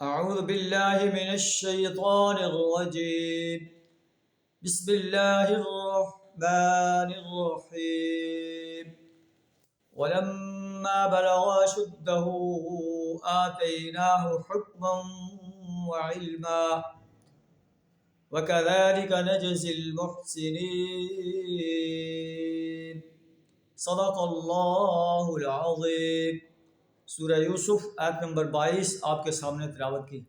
أعوذ بالله من الشيطان الرجيم. بسم الله الرحمن الرحيم. ولما بلغ أشده آتيناه حكما وعلما وكذلك نجزي المحسنين. صدق اللہ العظیم. سورہ یوسف آیت نمبر 22 آپ کے سامنے تلاوت کی.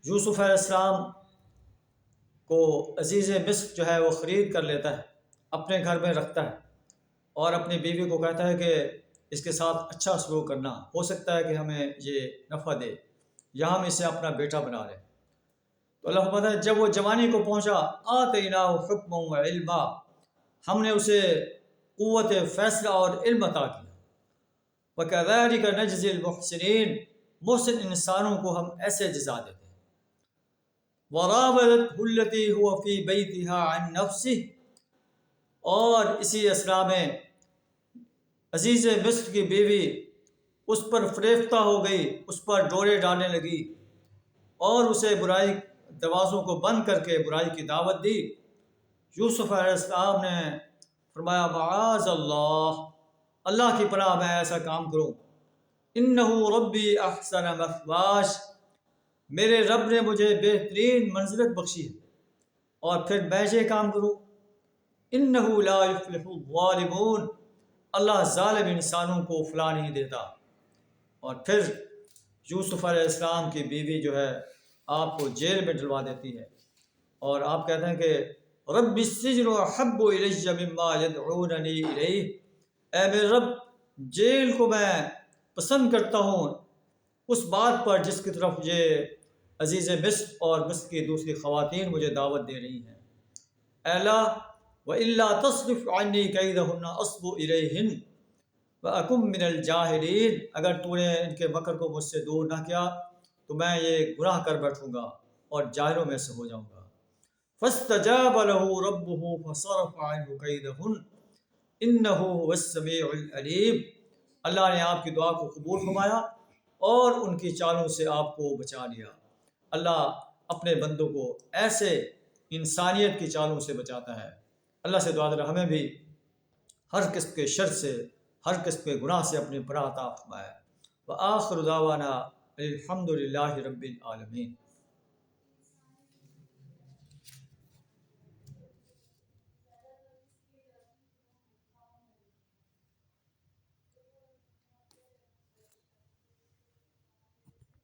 یوسف علیہ السلام کو عزیز مصر جو ہے وہ خرید کر لیتا ہے، اپنے گھر میں رکھتا ہے اور اپنی بیوی کو کہتا ہے کہ اس کے ساتھ اچھا سلوک کرنا، ہو سکتا ہے کہ ہمیں یہ نفع دے یا ہم اسے اپنا بیٹا بنا لیں. تو اللہ فرماتا ہے جب وہ جوانی کو پہنچا آتیناہ حکما و علما، ہم نے اسے قوت فیصلہ اور علم عطا کیا. وَكَذَلِكَ نَجْزِي الْمُحْسِنِينَ، محسن انسانوں کو ہم ایسے جزا دیتے ہیں. وَرَاوَدَتْهُ الَّتِي هُوَ فِي بَيْتِهَا عَن نَفْسِهِ، اور اسی اسرا میں عزیز مصر کی بیوی اس پر فریفتہ ہو گئی، اس پر ڈورے ڈالنے لگی اور اسے برائی دروازوں کو بند کر کے برائی کی دعوت دی. یوسف علیہ السلام نے فرمایا معاذ اللہ کی پناہ میں ایسا کام کروں. انہ ربی احسن مثواش، میرے رب نے مجھے بہترین منزلت بخشی ہے اور پھر میں یہ کام کروں. انہ لا یفلح الظالمون، اللہ ظالم انسانوں کو فلاح نہیں دیتا. اور پھر یوسف علیہ السلام کی بیوی جو ہے آپ کو جیل میں ڈلوا دیتی ہے اور آپ کہتے ہیں کہ رب السجن احب الی مما یدعوننی الیہ، اے میرے رب جیل کو میں پسند کرتا ہوں اس بات پر جس کی طرف یہ عزیز مصر اور مصر کی دوسری خواتین مجھے دعوت دے رہی ہیں. اے اللہ وَإِلَّا تَصْرِفْ عَنِّي كَيْدَهُنَّ أَصْبُ إِلَيْهِنَّ وَأَكُن مِّنَ الْجَاهِلِينَ، اگر تو نے ان کے مکر کو مجھ سے دور نہ کیا تو میں یہ گناہ کر بیٹھوں گا اور جاہلوں میں سے ہو جاؤں گا. فَاسْتَجَابَ لَهُ رَبُّهُ فَصَرَفَ عَنْهُ كَيْدَهُنَّ إِنَّهُ هُوَ السَّمِيعُ الْعَلِيمُ، اللہ نے آپ کی دعا کو قبول فرمایا اور ان کی چالوں سے آپ کو بچا لیا. اللہ اپنے بندوں کو ایسے انسانیت کی چالوں سے بچاتا ہے. اللہ سے دعا کریں ہمیں بھی ہر قسم کے شر سے، ہر قسم کے گناہ سے اپنی پناہ عطا فرمائے. وآخر دعوانا الحمد للہ رب العالمین.